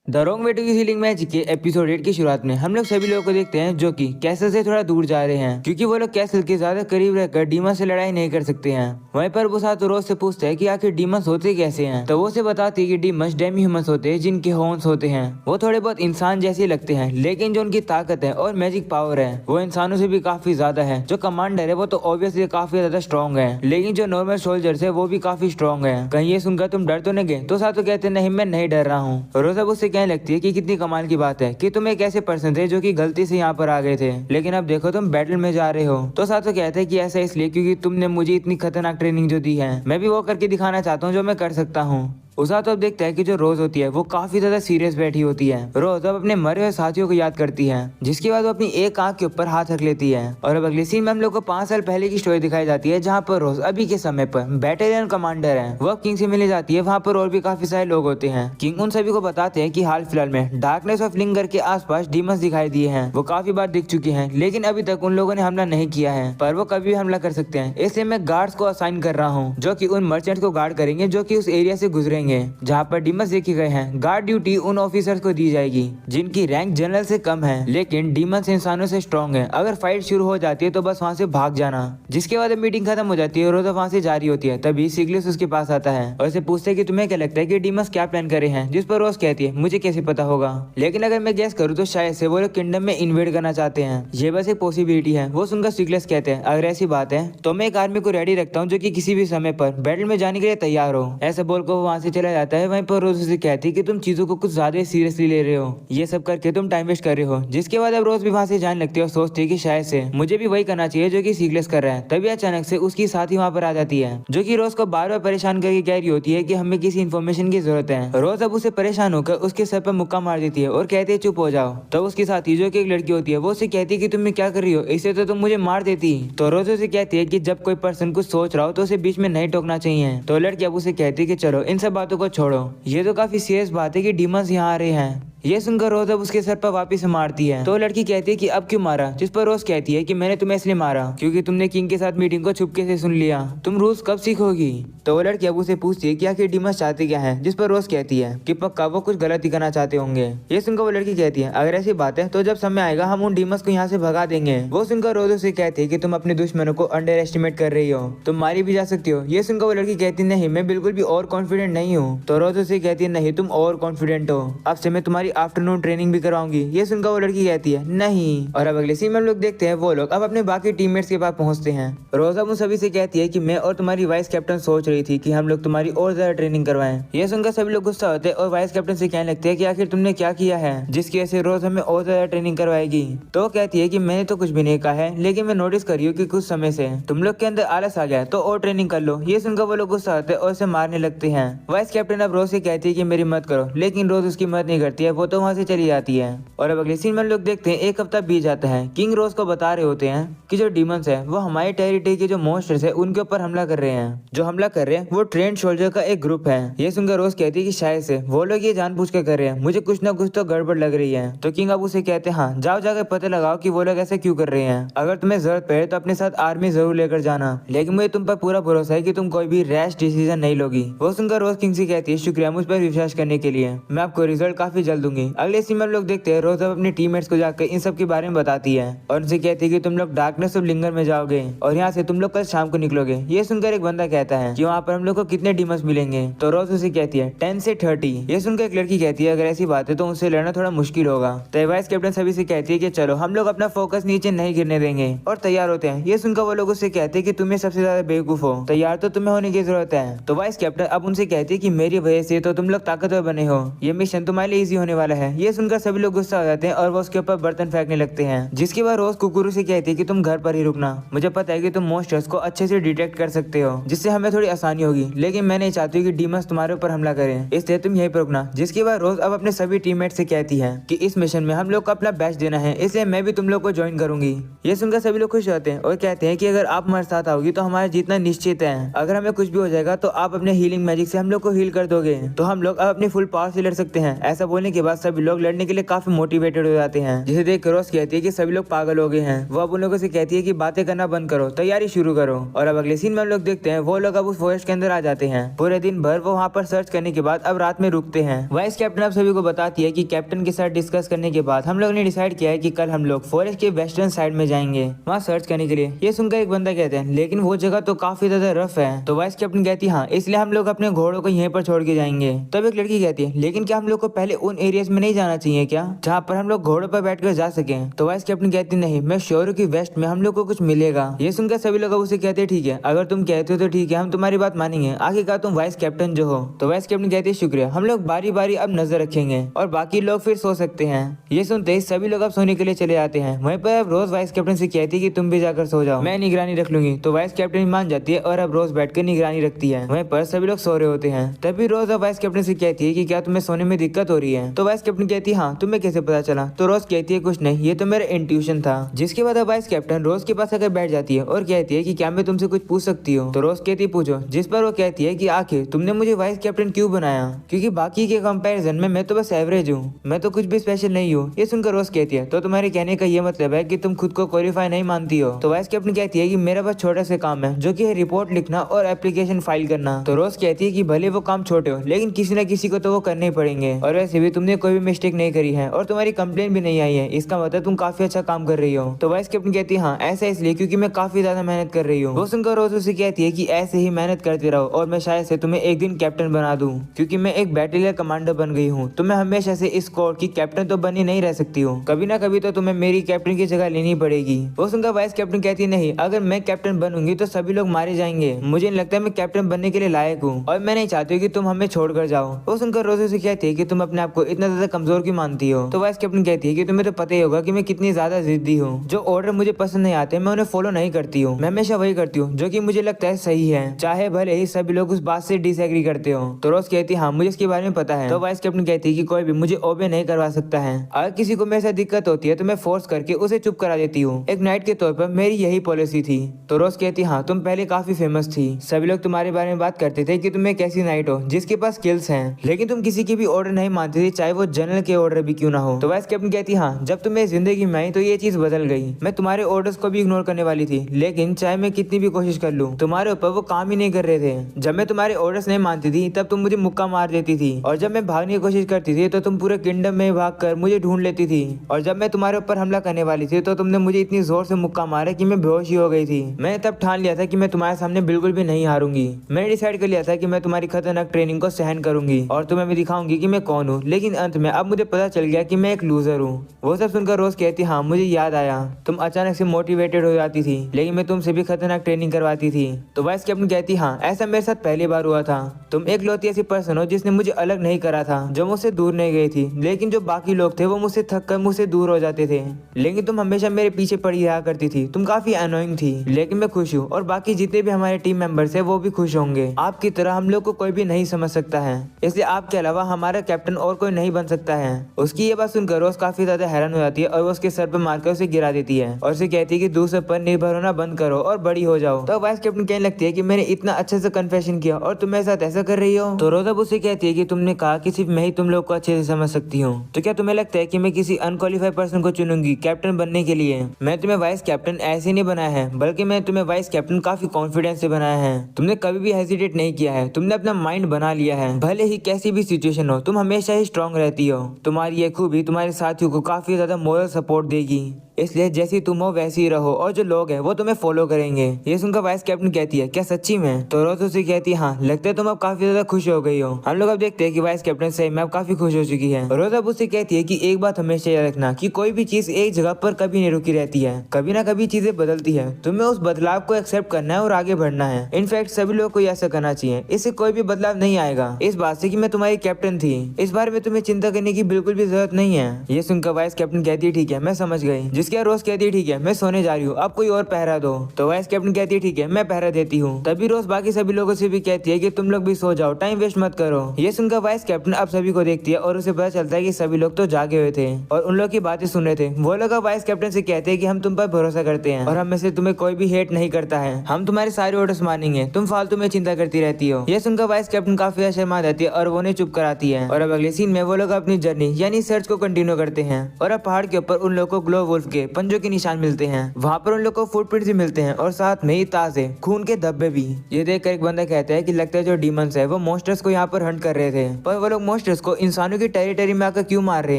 The wrong way to healing match के episode 8 की शुरुआत में हम लोग सभी लोगों को देखते हैं जो कि कैसल से थोड़ा दूर जा रहे हैं क्योंकि वो लोग कैसल के ज्यादा करीब रहकर डीमन से लड़ाई नहीं कर सकते हैं। वहीं पर वो साथ रोज से पूछता है कि आखिर डीमंस होते कैसे हैं, तो वो उसे बताती है कि डीमंस डेमी ह्यूमंस होते हैं जिनके हॉर्न्स होते हैं। वो थोड़े बहुत इंसान जैसे लगते हैं लेकिन जो उनकी ताकत है और मैजिक पावर है वो इंसानों से भी काफी ज्यादा है। जो कमांडर है वो तो ऑब्वियसली काफी ज्यादा स्ट्रॉन्ग है, लेकिन जो नॉर्मल सोल्जर्स है वो भी काफी स्ट्रॉन्ग है। कहीं ये सुनकर तुम डर तो नहीं गए? तो साथ कहते नहीं मैं नहीं डर रहा हूँ। रोज अब उससे कहने लगती है कि कितनी कमाल की बात है कि तुम एक ऐसे पर्सन थे जो कि गलती से यहाँ पर आ गए थे, लेकिन अब देखो तुम बैटल में जा रहे हो। तो साथ कहते हैं कि ऐसा इसलिए क्योंकि तुमने मुझे इतनी खतरनाक ट्रेनिंग जो दी है मैं भी वो करके दिखाना चाहता हूँ जो मैं कर सकता हूँ। उसा तो अब देखता है कि जो रोज होती है वो काफी ज्यादा सीरियस बैठी होती है। रोज अब अपने मरे हुए साथियों को याद करती है, जिसके बाद वो अपनी एक आंख के ऊपर हाथ रख लेती है। और अब अगले सीन में हम लोग को 5 साल पहले की स्टोरी दिखाई जाती है जहाँ पर रोज अभी के समय पर बैटेलियन कमांडर है। वो अब किंग से मिलने जाती है। वहाँ पर और भी काफी सारे लोग होते हैं। किंग उन सभी को बताते हैं कि हाल फिलहाल में डार्कनेस ऑफ लिंगर के आसपास डीमंस दिखाई दिए हैं। वो काफी बार दिख चुके हैं लेकिन अभी तक उन लोगों ने हमला नहीं किया है, पर वो कभी भी हमला कर सकते हैं। इसलिए मैं गार्ड्स को असाइन कर रहा हूँ जो कि उन मर्चेंट्स को गार्ड करेंगे जो कि उस एरिया से गुजरेंगे जहाँ पर डीमंस देखे गए हैं। गार्ड ड्यूटी उन ऑफिसर्स को दी जाएगी जिनकी रैंक जनरल से कम है लेकिन डीमंस इंसानों से स्ट्रॉन्ग है। अगर फाइट शुरू हो जाती है तो बस वहाँ से भाग जाना। जिसके बाद मीटिंग खत्म हो जाती है और रोज वहाँ से जारी होती है। तभी सिगलिस उसके पास आता है और उसे पूछते है कि तुम्हें क्या लगता है कि डीमंस क्या प्लान करे हैं, जिस पर रोज कहती है मुझे कैसे पता होगा, लेकिन अगर मैं गेस करूँ तो शायद से वो लोग किंगडम में इन्वेड करना चाहते हैं। ये बस एक पॉसिबिलिटी है। वो सुनकर सिगलिस कहते हैं अगर ऐसी बात है तो मैं एक आर्मी को रेडी रखता हूँ जो कि किसी भी समय पर बैटल में जाने के लिए तैयार हो। ऐसा बोलकर वो वहाँ से चला जाता है। वहीं पर रोज उसे कहती है कि तुम चीजों को कुछ ज्यादा सीरियसली ले रहे हो, ये सब करके तुम टाइम वेस्ट कर रहे हो। जिसके बाद अब रोज भी वहाँ से जाने लगती है और सोचती है कि शायद से मुझे भी वही करना चाहिए जो कि सिगलिस कर रहा है। तभी अचानक से उसकी साथी वहाँ पर आ जाती है जो कि रोज को बार बार परेशान करके कह रही होती है कि हमें किसी इन्फॉर्मेशन की जरूरत है। रोज अब उसे परेशान होकर उसके सर पर मुक्का मार देती है और कहती है चुप हो जाओ। तो उसकी साथी जो कि एक लड़की होती है वो उसे कहती है कि तुम क्या कर रही हो, इससे तो तुम मुझे मार देती। तो रोज उसे कहती है कि जब कोई पर्सन कुछ सोच रहा हो तो उसे बीच में नहीं टोकना चाहिए। तो लड़की अब उसे कहती है कि चलो इन सब बातों को छोड़ो, ये तो काफी सीरियस बात है कि डीमंस यहाँ आ रहे हैं। ये सुनकर रोज अब उसके सर पर वापिस मारती है। तो लड़की कहती है कि अब क्यों मारा, जिस पर रोज कहती है कि मैंने तुम्हें इसलिए मारा क्योंकि तुमने किंग के साथ मीटिंग को छुपके से सुन लिया। तुम रूल्स कब सीखोगी? तो वो लड़की अब उसे पूछती है कि आखिर डीमंस चाहते क्या है, जिस पर रोज कहती है कि पक्का वो कुछ गलती करना चाहते होंगे। ये सुनकर वो लड़की कहती है अगर ऐसी बात है तो जब समय आएगा हम उन डीमंस को यहाँ से भगा देंगे। वो सुनकर रोज उसे कहती है कि तुम अपने दुश्मनों को अंडर एस्टिमेट कर रही हो, तुम मारी भी जा सकती हो। ये सुनकर वो लड़की कहती नहीं मैं बिल्कुल भी और कॉन्फिडेंट नहीं हूँ। तो रोज उसे कहती है नहीं तुम और कॉन्फिडेंट हो, अब से मैं तुम्हारी आफ्टरनून ट्रेनिंग भी करवाऊंगी। ये सुनकर वो लड़की कहती है नहीं। और अब अगले सीन में हम लोग देखते हैं वो लोग अब अपने बाकी टीममेट्स के पास पहुंचते हैं। रोज अब उन सभी से कहती है कि मैं और तुम्हारी वाइस कैप्टन सोच रही थी कि हम लोग तुम्हारी और ज्यादा ट्रेनिंग करवाएं। ये सुनकर सभी लोग गुस्सा होते हैं और वाइस कैप्टन से कहने लगते हैं कि आखिर तुमने क्या किया है जिसकी वजह से रोज हमें और ज्यादा ट्रेनिंग करवाएगी। तो वो कहती है कि मैंने तो कुछ भी नहीं कहा है, लेकिन मैं नोटिस कर रही हूँ कि कुछ समय से तुम लोग के अंदर आलस आ गया तो और ट्रेनिंग कर लो। ये सुनकर वो लोग गुस्सा होते हैं और उसे मारने लगते हैं। वाइस कैप्टन अब रोज से कहती है कि मेरी मदद करो, लेकिन रोज उसकी मदद नहीं करती है, वो तो वहाँ से चली जाती है। और अब अगले सीन में लोग देखते हैं एक हफ्ता बीत जाता है। किंग रोज को बता रहे होते हैं कि जो डीमंस है वो हमारे टेरिटरी के जो मॉन्स्टर्स है उनके ऊपर हमला कर रहे हैं। जो हमला कर रहे हैं वो ट्रेंड सोल्जर का एक ग्रुप है। ये सुनकर रोज कहती है कि शायद से वो लोग ये जानबूझ कर कर रहे हैं, मुझे कुछ ना कुछ तो गड़बड़ लग रही है। तो किंग अब उसे कहते हैं हाँ जाओ जाकर पता लगाओ कि वो लोग ऐसा क्यों कर रहे हैं। अगर तुम्हें जरूरत पड़े तो अपने साथ आर्मी जरूर लेकर जाना, लेकिन मुझे तुम पर पूरा भरोसा है कि तुम कोई भी रैश डिसीजन नहीं लोगी। वो सुनकर रोज किंग से कहती है शुक्रिया मुझ पर विश्वास करने के लिए, मैं आपको रिजल्ट काफी जल्द दूंगी। अगले सीन में लोग देखते हैं रोज अब अपने टीममेट्स को जाकर इन सब के बारे में बताती है और उनसे कहती है कि तुम लोग डार्कनेस ऑफ लिंगर में जाओगे और यहाँ से तुम लोग कल शाम को निकलोगे। ये सुनकर एक बंदा कहता है कि वहाँ पर हम लोग को कितने डीमंस मिलेंगे। तो रोज उसे कहती है 10 से 30। ये सुनकर एक लड़की कहती है अगर ऐसी बात है तो उनसे लड़ना थोड़ा मुश्किल होगा। तो वाइस कैप्टन सभी से कहती है कि चलो हम लोग अपना फोकस नीचे नहीं गिरने देंगे और तैयार होते हैं। ये सुनकर वो लोग उससे कहते हैं कि तुम्हें सबसे ज्यादा बेवकूफ हो, तैयार तो तुम्हें होने की जरूरत है। तो वाइस कैप्टन अब उनसे कहती है कि मेरी वजह से तो तुम लोग ताकतवर बने हो, ये मिशन तुम्हारे लिए इजी होने वाला है। ये सुनकर सभी लोग गुस्सा हो जाते हैं और वो उसके ऊपर बर्तन फेंकने लगते हैं। जिसके बाद रोज कुकुरू से कहती है कि तुम घर पर ही रुकना, मुझे पता है कि तुम मॉन्स्टर्स को अच्छे से डिटेक्ट कर सकते हो जिससे हमें थोड़ी आसानी होगी, लेकिन मैं नहीं चाहती कि डीमंस तुम्हारे ऊपर हमला करें, इसलिए तुम यहीं पर रुकना। जिसके बाद रोज अब अपने सभी टीममेट से कहती है कि इस मिशन में हम लोग को अपना बेस्ट देना है, इसलिए मैं भी तुम लोग को ज्वाइन करूंगी। ये सुनकर सभी लोग खुश होते हैं और कहते हैं कि अगर आप हमारे साथ आओगी तो हमारा जीतना निश्चित है। अगर हमें कुछ भी हो जाएगा तो आप अपने हीलिंग मैजिक से हम लोग को हील कर दोगे, तो हम लोग अब अपनी फुल पावर से लड़ सकते हैं। ऐसा बोलने के बाद सभी लोग लड़ने के लिए काफी मोटिवेटेड हो जाते हैं, जिसे देख रोज कहती है कि सभी लोग पागल हो गए हैं। वो अब उन लोगों से कहती है कि बातें करना बंद करो, तैयारी शुरू करो। और अब अगले सीन में हम लोग देखते हैं वो लोग अब उस फॉरेस्ट के अंदर आ जाते हैं। पूरे दिन भर वो वहाँ पर सर्च करने के बाद अब रात में रुकते हैं। वाइस कैप्टन अब सभी को बताती है कि कैप्टन के साथ डिस्कस करने के बाद हम लोग ने डिसाइड किया है कि कल हम लोग फॉरेस्ट के वेस्टर्न साइड में जाएंगे वहाँ सर्च करने के लिए। ये सुनकर एक बंदा कहते हैं लेकिन वो जगह तो काफी ज्यादा रफ है। तो वाइस कैप्टन कहती है हाँ, इसलिए हम लोग अपने घोड़ों को यहीं पर छोड़ के जाएंगे। तब एक लड़की कहती है लेकिन क्या हम लोग को पहले उन एरियाज में नहीं जाना चाहिए क्या, जहाँ पर हम लोग घोड़ों पर बैठकर जा सके। तो वाइस कैप्टन कहती नहीं, मैं श्योर हूँ कि वेस्ट में हम लोग को कुछ मिलेगा। ये सुनकर सभी लोग उसे कहते हैं ठीक है, अगर तुम कहते हो तो ठीक है, हम तुम्हारी बात मानेंगे, आखिरकार तुम वाइस कैप्टन जो हो। तो वाइस कैप्टन कहती है शुक्रिया, हम लोग बारी बारी अब नजर रखेंगे और बाकी लोग फिर सो सकते हैं। ये सुनते ही सभी लोग अब सोने के लिए चले जाते हैं। वहीं पर अब रोज वाइस कैप्टन से कहती है कि तुम भी जाकर सो जाओ, मैं निगरानी रख लूंगी। तो वाइस कैप्टन मान जाती है और अब रोज बैठकर निगरानी रखती है। वहीं पर सभी लोग सो रहे होते हैं। तभी रोज अब वाइस कैप्टन से कहती है कि क्या तुम्हें सोने में दिक्कत हो रही है। तो वाइस कैप्टन कहती है हाँ, तुम्हें कैसे पता चला। तो रोज कहती है कुछ नहीं, ये तो मेरा इंट्यूशन था। जिसके बाद अब वाइस कैप्टन रोज के पास आकर बैठ जाती है और कहती है कि क्या मैं तुमसे कुछ पूछ सकती हूँ। तो रोज कहती पूछो। जिस पर वो कहती है कि आखिर तुमने मुझे वाइस कैप्टन क्यों बनाया, क्योंकि बाकी के कंपैरिजन में मैं तो बस एवरेज हूँ, मैं तो कुछ भी स्पेशल नहीं हूँ। ये सुनकर रोज कहती है तो तुम्हारे कहने का ये मतलब है कि तुम खुद को क्वालिफाई नहीं मानती हो। तो वाइस कैप्टन कहती है कि मेरा बस छोटा सा काम है, जो कि है रिपोर्ट लिखना और एप्लीकेशन फाइल करना। तो रोज कहती है कि भले वो काम छोटे हो लेकिन किसी न किसी को तो वो करने ही पड़ेंगे, और वैसे भी तुमने कोई भी मिस्टेक नहीं करी है और तुम्हारी कंप्लेन भी नहीं आई है, इसका मतलब तुम काफी अच्छा काम कर रही हो। तो वाइस कैप्टन कहती है हाँ, ऐसा इसलिए क्योंकि मैं काफी ज्यादा मेहनत कर रही हूँ। वो सुनकर रोज उसे कहती है कि ऐसे ही मेहनत करते रहो और मैं शायद से तुम्हें एक दिन कैप्टन बना दूं, क्योंकि मैं एक बैटलियन कमांडर बन गई हूँ। तो मैं हमेशा से इस कोर की कैप्टन तो बनी नहीं रह सकती हूँ, कभी ना कभी तो तुम्हें मेरी कैप्टन की जगह लेनी पड़ेगी। वो सुनकर वाइस कैप्टन कहती नहीं, अगर मैं कैप्टन बनूंगी तो सभी लोग मारे जाएंगे, मुझे नहीं लगता मैं कैप्टन बनने के लिए लायक हूँ और मैं नहीं चाहती कि तुम हमें छोड़कर जाओ। वो सुनकर रोज उसे कहती है कि तुम अपने आप को इतना ज्यादा कमजोर क्यों मानती हो। तो वाइस कैप्टन कहती है कि तुम्हें तो पता ही होगा कि मैं कितनी ज्यादा जिद्दी हूँ, जो ऑर्डर मुझे पसंद नहीं आते मैं उन्हें फॉलो नहीं करती हूँ, मैं हमेशा वही करती हूँ जो कि मुझे लगता है सही है, चाहे भले ही सभी लोग उस बात से डिसएग्री करते हो। तो रोज कहती है हाँ, मुझे इसके बारे में पता है। तो वाइस कैप्टन कहती है कि कोई भी मुझे ओबे नहीं करवा सकता है, अगर किसी को मेरे साथ दिक्कत होती है तो मैं फोर्स करके उसे चुप करा देती हूँ। एक नाइट के तौर पर मेरी यही पॉलिसी थी। तो रोज कहती हाँ, तुम पहले काफी फेमस थी, सभी लोग तुम्हारे बारे में बात करते थे कि तुम एक ऐसी नाइट हो जिसके पास स्किल्स हैं, लेकिन तुम किसी की भी ऑर्डर नहीं मानती थी, चाहे वो जनरल के ऑर्डर भी क्यों ना हो। तो वाइस कैप्टन कहती हाँ, जब तुम मेरी जिंदगी में आई तो ये चीज बदल गई, मैं तुम्हारे ऑर्डर्स को भी इग्नोर करने वाली थी, लेकिन चाहे मैं कितनी भी कोशिश कर लूं तुम्हारे ऊपर वो काम ही नहीं कर रहे थे। जब मैं तुम्हारे ऑर्डर्स नहीं मानती थी तब तुम मुझे मुक्का मार देती थी, और जब मैं भागने की कोशिश करती थी तो तुम पूरे किंगडम में भाग कर मुझे ढूंढ लेती थी, और जब मैं तुम्हारे ऊपर हमला करने वाली थी तो तुमने मुझे इतनी जोर से मुक्का मारा कि मैं बेहोश ही हो गई थी। मैंने तब ठान लिया था कि मैं तुम्हारे सामने बिल्कुल भी नहीं हारूंगी, मैंने डिसाइड कर लिया था कि मैं तुम्हारी खतरनाक ट्रेनिंग को सहन करूंगी और तुम्हें मैं दिखाऊंगी कि मैं कौन हूँ, लेकिन अंत में अब मुझे पता चल गया कि मैं एक लूजर हूँ। वो सब सुनकर रोज कहती हाँ, मुझे याद आया, तुम अचानक से मोटिवेटेड हो जाती थी लेकिन मैं तुमसे भी खतरनाक ट्रेनिंग करवाती थी। तो वाइस कैप्टन कहती हाँ, ऐसा मेरे साथ पहली बार हुआ था, तुम एक लौती ऐसी पर्सन हो जिसने मुझे अलग नहीं करा था, जो मुझसे दूर नहीं गई थी, लेकिन जो बाकी लोग थे वो मुझसे थक कर मुझसे दूर हो जाते थे, लेकिन तुम हमेशा मेरे पीछे पड़ी रहा करती थी। तुम काफी अनोइंग थी, लेकिन मैं खुश हूँ और बाकी जितने भी हमारे टीम मेंबर्स है वो भी खुश होंगे। आपकी तरह हम लोग को कोई भी नहीं समझ सकता है, इसलिए आपके अलावा हमारा कैप्टन और कोई नहीं बन सकता है। उसकी ये बात सुनकर रोज काफी ज्यादा हैरान हो जाती है और वो उसके सर पर मारकर उसे गिरा देती है और उसे कहती है कि दूसरे पर निर्भर होना बंद करो और बड़ी हो जाओ। तो वाइस कैप्टन कहने लगती है कि मैंने इतना अच्छे से कन्फेशन किया और तुम मेरे साथ ऐसा कर रही हो। तो रोज अब उसे कहती है कि तुमने कहा कि सिर्फ मैं ही तुम लोग को अच्छे से समझ सकती हूँ, तो क्या तुम्हें लगता है कि मैं किसी अनक्वालिफाइड पर्सन को चुनूंगी कैप्टन बनने के लिए? मैं तुम्हें वाइस कैप्टन ऐसे नहीं बनाया है, बल्कि मैं तुम्हें वाइस कैप्टन काफी कॉन्फिडेंस से बनाया है। तुमने कभी भी हेजिटेट नहीं किया है, तुमने अपना माइंड बना लिया है, भले ही कैसी भी सिचुएशन हो तुम हमेशा ही स्ट्रांग रहती हो। तुम्हारी ये खूबी तुम्हारे साथियों को काफी ज्यादा मोरल सपोर्ट देगी, इसलिए जैसी तुम हो वैसी ही रहो और जो लोग हैं वो तुम्हें फॉलो करेंगे। ये सुनकर वाइस कैप्टन कहती है क्या सच्ची में? तो रोज उसे कहती है हाँ, लगता है तुम अब काफी ज्यादा खुश हो गई हो। हम लोग अब देखते हैं कि वाइस कैप्टन सही में अब काफी खुश हो चुकी है। रोज अब उसे कहती है कि एक बात हमेशा याद रखना कि कोई भी चीज एक जगह पर कभी नहीं रुकी रहती है, कभी ना कभी चीजें बदलती है, तुम्हें उस बदलाव को एक्सेप्ट करना है और आगे बढ़ना है। इनफैक्ट सभी लोग को ऐसा करना चाहिए, इससे कोई भी बदलाव नहीं आएगा। इस बात से कि मैं तुम्हारी कैप्टन थी, इस बारे में तुम्हें चिंता करने की बिल्कुल भी जरूरत नहीं है। ये सुनकर वाइस कैप्टन कहती है ठीक है, मैं समझ गई। जिसके रोज कहती है ठीक है मैं सोने जा रही हूँ, अब कोई और पहरा दो। तो वाइस कैप्टन कहती है ठीक है मैं पहरा देती हूँ। तभी रोज बाकी सभी लोगों से भी कहती है कि तुम लोग भी सो जाओ, टाइम वेस्ट मत करो। ये सुनकर वाइस कैप्टन अब सभी को देखती है और उसे पता चलता है कि सभी लोग तो जागे हुए थे और उन लोग की बातें सुन रहे थे। वो लोग वाइस कैप्टन से कहते हैं कि हम तुम पर भरोसा करते हैं और हम में से तुम्हें कोई भी हेट नहीं करता है, हम तुम्हारे सारे ऑर्डर्स मानेंगे, तुम फालतू में चिंता करती रहती हो। ये सुनकर वाइस कैप्टन काफी शर्मा जाती है और वो उन्हें चुप कराती है। और अब अगले सीन में वो लोग अपनी जर्नी यानी सर्च को कंटिन्यू करते हैं और अब पहाड़ के ऊपर उन लोगों को ग्लो वुल्फ के पंजों के निशान मिलते हैं। वहाँ पर उन लोग को फुटप्रिंट्स भी मिलते हैं और साथ में ही ताजे खून के धब्बे भी। ये देखकर एक बंदा कहता है कि लगता है जो डीमंस है वो मॉन्स्टर्स को यहाँ पर हंट कर रहे थे, पर वो लोग मॉन्स्टर्स को इंसानों की टेरिटरी में आकर क्यों मार रहे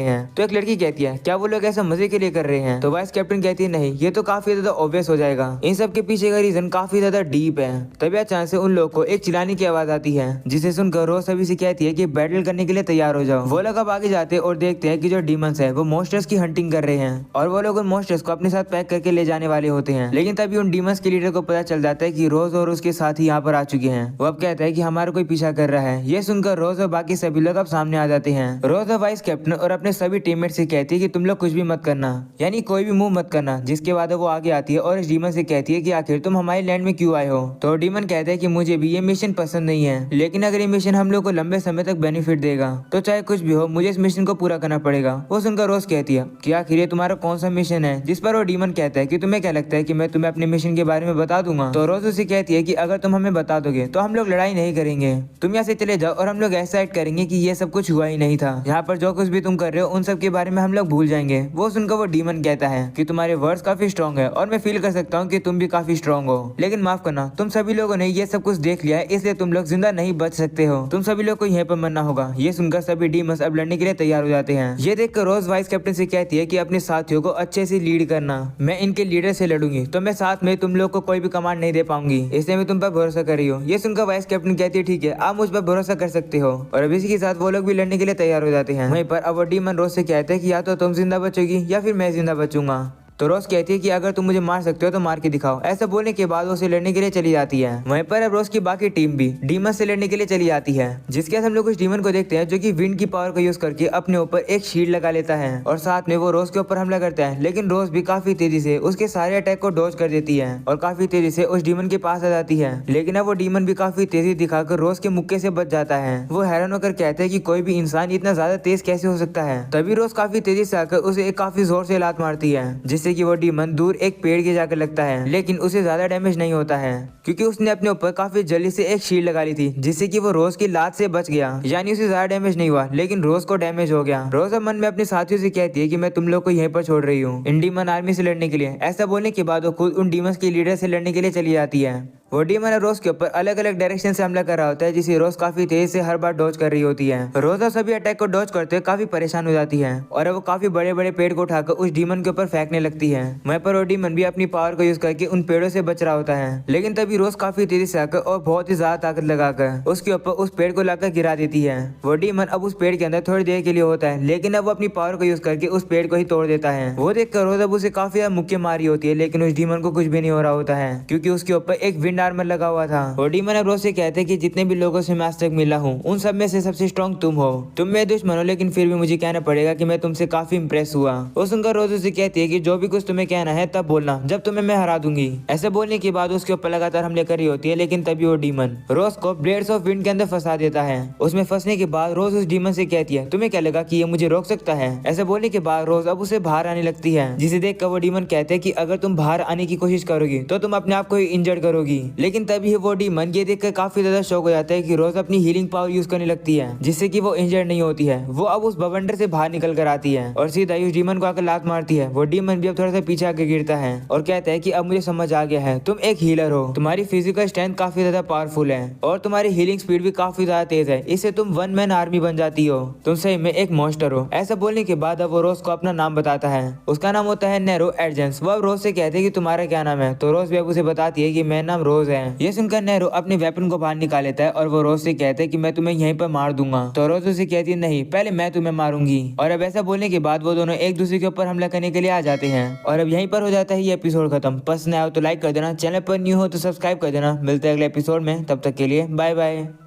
हैं। तो एक लड़की कहती है क्या वो लोग ऐसा मजे के लिए कर रहे हैं। तो वाइस कैप्टन कहती है नहीं, ये तो काफी ज्यादा ऑब्वियस हो जाएगा, इन सब के पीछे का रीजन काफी ज्यादा डीप है। तभी अचानक से उन लोगों को एक चिल्लाने की आवाज आती है जिसे सुनकर रोज सभी से कहती है कि बैटल करने के लिए तैयार हो जाओ। वो लोग अब आगे जाते और देखते हैं कि जो डीमंस है वो मॉन्स्टर्स की हंटिंग कर रहे हैं और वो लोग उन मॉन्स्टर्स को अपने साथ पैक करके ले जाने वाले होते हैं। लेकिन तभी उन डीमंस के लीडर को पता चल जाता है कि रोज और उसके साथी यहाँ पर आ चुके हैं। वो अब कहता है कि हमारा कोई पीछा कर रहा है। ये सुनकर रोज और बाकी सभी लोग अब सामने आ जाते हैं। रोज और वाइस कैप्टन और अपने सभी टीममेट से कहती है कि तुम लोग कुछ भी मत करना, यानी कोई भी मूव मत करना। जिसके बाद वो आगे आती है और इस डीमन से कहती है कि आखिर तुम हमारे लैंड में क्यों आए हो। तो डीमन कहता है कि मुझे भी ये मिशन पसंद नहीं है, लेकिन अगर ये मिशन हम लोग को लंबे समय तक बेनिफिट देगा तो चाहे कुछ भी हो मुझे इस मिशन को पूरा करना पड़ेगा। वो सुनकर रोज कहती है कि आखिर ये तुम्हारा कौन सा मिशन है। जिस पर वो डीमन कहता है कि तुम्हें क्या लगता है कि मैं तुम्हें अपने मिशन के बारे में बता दूंगा। तो रोज उसे कहती है कि अगर तुम हमें बता दोगे तो हम लोग लड़ाई नहीं करेंगे, तुम यहाँ से चले जाओ और हम लोग ऐसा एक्ट करेंगे कि ये सब कुछ हुआ ही नहीं था। यहाँ पर जो कुछ भी तुम कर रहे हो उन सब के बारे में हम लोग भूल जाएंगे। वो सुनकर वो डीमन कहता है कि तुम्हारे वर्ड्स काफी स्ट्रॉन्ग है और मैं फील कर सकता हूँ कि तुम भी काफी स्ट्रॉन्ग हो, लेकिन माफ करना तुम सभी लोगों ने ये सब कुछ देख लिया है, इसलिए तुम लोग जिंदा नहीं बच सकते हो, तुम सभी लोग को यहीं पर मरना होगा। ये सुनकर सभी डीमंस अब लड़ने के लिए तैयार हो जाते हैं। ये देखकर रोज वाइस कैप्टन से कहती है कि अपने साथियों को अच्छे से लीड करना, मैं इनके लीडर से लड़ूंगी तो मैं साथ में तुम लोग को कोई भी कमांड नहीं दे पाऊंगी, इसलिए मैं तुम पर भरोसा कर रही हूँ। ये सुनकर वाइस कैप्टन कहती है ठीक है आप मुझ पर भरोसा कर सकते हो। और अब इसी के साथ वो लोग भी लड़ने के लिए तैयार हो जाते हैं। वहीं पर अब वो डीमन रोज से कहते हैं कि या तो तुम जिंदा बचोगी या फिर मैं जिंदा बचूंगा। तो रोज कहती है कि अगर तुम मुझे मार सकते हो तो मार के दिखाओ। ऐसा बोलने के बाद वो उसे लड़ने के लिए चली जाती है। वहीं पर अब रोज की बाकी टीम भी डीमन से लड़ने के लिए चली जाती है, जिसके बाद हम लोग उस डीमन को देखते हैं जो कि विंड की पावर को यूज करके अपने ऊपर एक शील्ड लगा लेता है और साथ में वो रोज के ऊपर हमला करता है। लेकिन रोज भी काफी तेजी से उसके सारे अटैक को डॉज कर देती है और काफी तेजी से उस डीमन के पास आ जाती है। लेकिन अब वो डीमन भी काफी तेजी दिखाकर रोज के मुक्के से बच जाता है। वो हैरान होकर कहते हैं कि कोई भी इंसान इतना ज्यादा तेज कैसे हो सकता है। तभी रोज काफी तेजी से आकर उसे एक काफी जोर से लात मारती है, जिससे कि वो डीमन दूर एक पेड़ के जाकर लगता है। लेकिन उसे ज्यादा डैमेज नहीं होता है क्योंकि उसने अपने ऊपर काफी जल्दी से एक शील्ड लगा ली थी, जिससे कि वो रोज की लात से बच गया, यानी उसे ज्यादा डैमेज नहीं हुआ लेकिन रोज को डैमेज हो गया। रोज अब मन में अपने साथियों से कहती है कि मैं तुम लोग को यहीं पर छोड़ रही हूँ इन डीमन आर्मी से लड़ने के लिए। ऐसा बोलने के बाद वो खुद उन डीमंस के लीडर से लड़ने के लिए चली जाती है। वो डीमन रोज के ऊपर अलग अलग डायरेक्शन से हमला कर रहा होता है, जिसे रोज काफी तेज से हर बार डॉज कर रही होती है। रोज सभी अटैक को डॉज करते हुए काफी परेशान हो जाती है और वो काफी बड़े बड़े पेड़ को उठाकर उस डीमन के ऊपर फेंकने लगती है। वहीं पर वो डीमन भी अपनी पावर को यूज करके उन पेड़ों से बच रहा होता है। लेकिन तभी रोज काफी तेजी से आकर और बहुत ही ज्यादा ताकत लगाकर उसके ऊपर उस पेड़ को लाकर गिरा देती है। वो डीमन अब उस पेड़ के अंदर थोड़ी देर के लिए होता है, लेकिन अब वो अपनी पावर को यूज करके उस पेड़ को ही तोड़ देता है। वो देखकर रोज अब उसे काफी ज्यादा मुक्के मारी होती है, लेकिन उस डीमन को कुछ भी नहीं हो रहा होता है क्योंकि उसके ऊपर एक विंड आर्मर लगा हुआ था। वो डीमन अब रोज से कहते हैं कि जितने भी लोगों से मैं आज तक मिला हूँ उन सब में से सबसे स्ट्रॉन्ग तुम हो, तुम मेरे दुश्मन हो, लेकिन फिर भी मुझे कहना पड़ेगा कि मैं तुमसे काफी इंप्रेस हुआ। वो सुनकर रोज उसे कहती है कि जो भी कुछ तुम्हें कहना है तब बोलना, जब तुम्हें मैं हरा दूंगी। ऐसे बोलने के बाद उसके ऊपर लगातार हमले कर रही होती है, लेकिन तभी वो डीमन रोज को ब्लेड्स ऑफ विंड के अंदर फंसा देता है। उसमें फंसने के बाद रोज उस डीमन से कहती है तुम्हें क्या लगा कि ये मुझे रोक सकता है। ऐसे बोलने के बाद रोज अब उसे बाहर आने लगती है, जिसे देखकर वो डीमन कहते हैं कि अगर तुम बाहर आने की कोशिश करोगी तो तुम अपने आप को ही इंजर्ड करोगी। लेकिन तभी वो डीमन ये देखकर काफी ज्यादा शौक हो जाता है कि रोज अपनी हीलिंग पावर यूज करने लगती है, जिससे कि वो इंजर्ड नहीं होती है। वो अब उस बवंडर से बाहर निकल कर आती है और सीधा उस डीमन को आकर लात मारती है। वो डीमन भी अब थोड़ा सा पीछे आके गिरता है और कहता है कि अब मुझे समझ आ गया है, तुम एक हीलर हो, तुम्हारी फिजिकल स्ट्रेंथ काफी ज्यादा पावरफुल है और तुम्हारी हीलिंग स्पीड भी काफी ज्यादा तेज है, इससे तुम वन मैन आर्मी बन जाती हो, तुम सही में एक मॉन्स्टर हो। ऐसा बोलने के बाद अब वो रोज को अपना नाम बताता है। उसका नाम होता है नेरो एडजेंस। वो अब रोज से कहते हैं कि तुम्हारा क्या नाम है, तो रोज भी अब उसे बताती है कि मेरा नाम रोज है। ये सुनकर नेरो अपने वेपन को बाहर निकाल लेता है और वो रोज से कहते हैं कि मैं तुम्हें यहीं पर मार दूंगा। तो रोज उसे कहती है नहीं, पहले मैं तुम्हें मारूंगी। और अब ऐसा बोलने के बाद वो दोनों एक दूसरे के ऊपर हमला करने के लिए आ जाते हैं और अब यहीं पर हो जाता है ये एपिसोड खत्म। पसंद आया हो तो लाइक कर देना, चैनल पर न्यू हो तो सब्सक्राइब कर देना। मिलते हैं अगले एपिसोड में, तब तक के लिए बाय बाय।